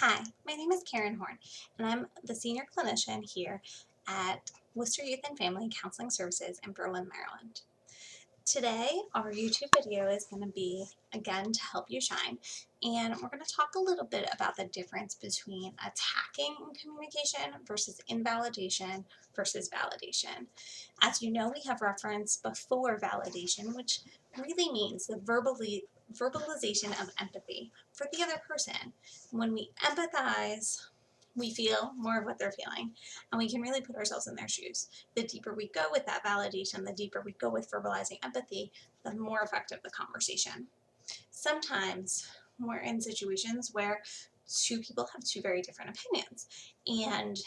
Hi, my name is Karen Horn, and I'm the senior clinician here at Worcester Youth and Family Counseling Services in Berlin, Maryland. Today, our YouTube video is going to be, again, to help you shine, and we're going to talk a little bit about the difference between attacking in communication versus invalidation versus validation. As you know, we have referenced before validation, which really means the verbalization of empathy for the other person. When we empathize, we feel more of what they're feeling, and we can really put ourselves in their shoes. The deeper we go with that validation, the deeper we go with verbalizing empathy, the more effective the conversation. Sometimes we're in situations where two people have two very different opinions, and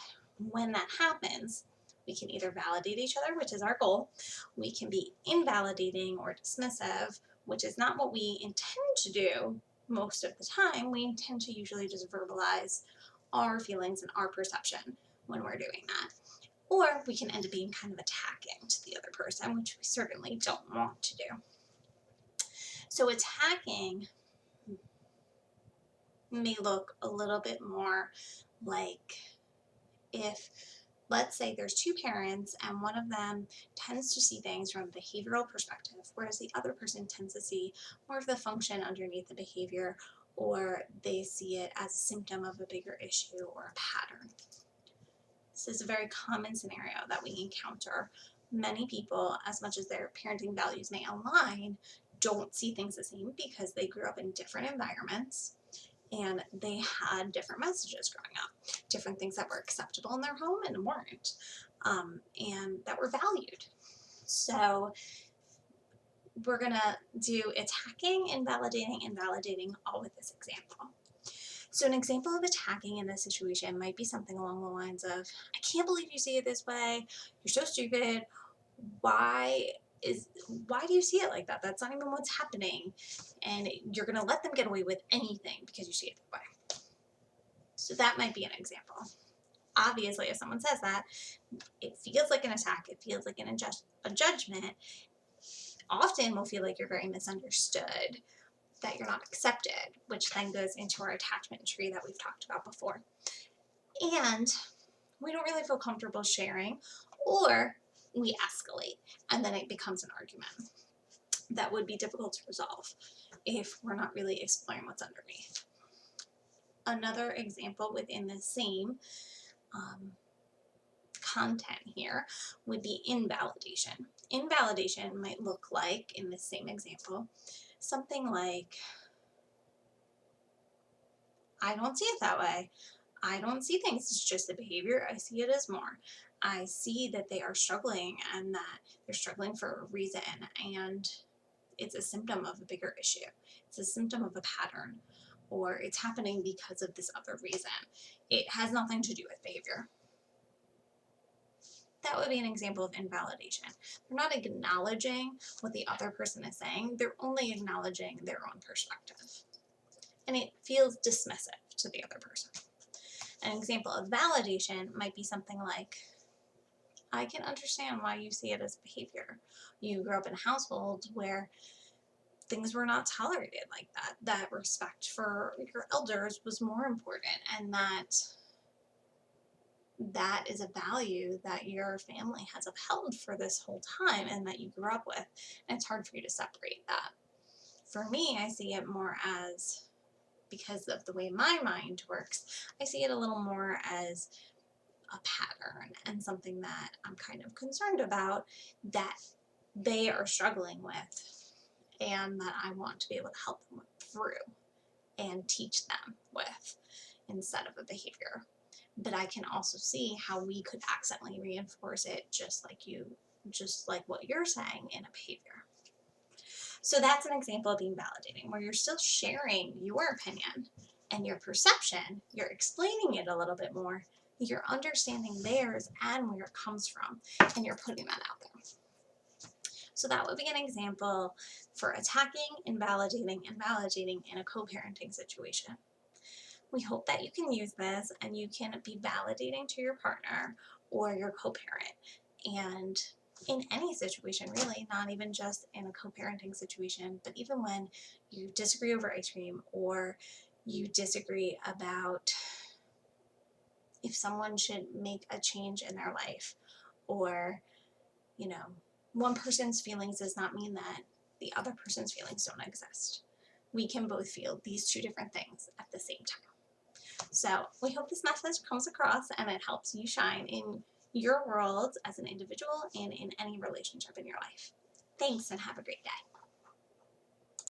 when that happens, we can either validate each other, which is our goal. We can be invalidating or dismissive, which is not what we intend to do most of the time. We intend to usually just verbalize our feelings and our perception when we're doing that. Or we can end up being kind of attacking to the other person, which we certainly don't want to do. So attacking may look a little bit more like if, let's say, there's two parents and one of them tends to see things from a behavioral perspective, whereas the other person tends to see more of the function underneath the behavior, or they see it as a symptom of a bigger issue or a pattern. This is a very common scenario that we encounter. Many people, as much as their parenting values may align, don't see things the same because they grew up in different environments and they had different messages growing up, different things that were acceptable in their home and weren't, and that were valued. So we're gonna do attacking, invalidating, and validating all with this example. So an example of attacking in this situation might be something along the lines of, I can't believe you see it this way, you're so stupid, why do you see it like that? That's not even what's happening. And you're gonna let them get away with anything because you see it that way. So that might be an example. Obviously, if someone says that, it feels like an attack, it feels like a judgment. Often we'll feel like you're very misunderstood, that you're not accepted, which then goes into our attachment tree that we've talked about before. And we don't really feel comfortable sharing, or we escalate and then it becomes an argument that would be difficult to resolve if we're not really exploring what's underneath. Another example within the same content here would be invalidation. Invalidation might look like, in this same example, something like, I don't see it that way. I don't see things as just a behavior. I see it as more. I see that they are struggling and that they're struggling for a reason, and it's a symptom of a bigger issue. It's a symptom of a pattern, or it's happening because of this other reason. It has nothing to do with behavior. That would be an example of invalidation. They're not acknowledging what the other person is saying. They're only acknowledging their own perspective. And it feels dismissive to the other person. An example of validation might be something like, I can understand why you see it as behavior. You grew up in a household where things were not tolerated like that. That respect for your elders was more important, and that is a value that your family has upheld for this whole time and that you grew up with. And it's hard for you to separate that. For me, I see it more as, because of the way my mind works, I see it a little more as a pattern and something that I'm kind of concerned about that they are struggling with and that I want to be able to help them through and teach them with instead of a behavior. But I can also see how we could accidentally reinforce it just like what you're saying in a behavior. So that's an example of being validating, where you're still sharing your opinion and your perception, you're explaining it a little bit more, you're understanding theirs and where it comes from, and you're putting that out there. So that would be an example for attacking, invalidating, and validating in a co-parenting situation. We hope that you can use this and you can be validating to your partner or your co-parent, and in any situation really, not even just in a co-parenting situation, but even when you disagree over ice cream or you disagree about if someone should make a change in their life, or, you know, one person's feelings does not mean that the other person's feelings don't exist. We can both feel these two different things at the same time. So we hope this message comes across and it helps you shine in your world as an individual and in any relationship in your life. Thanks and have a great day.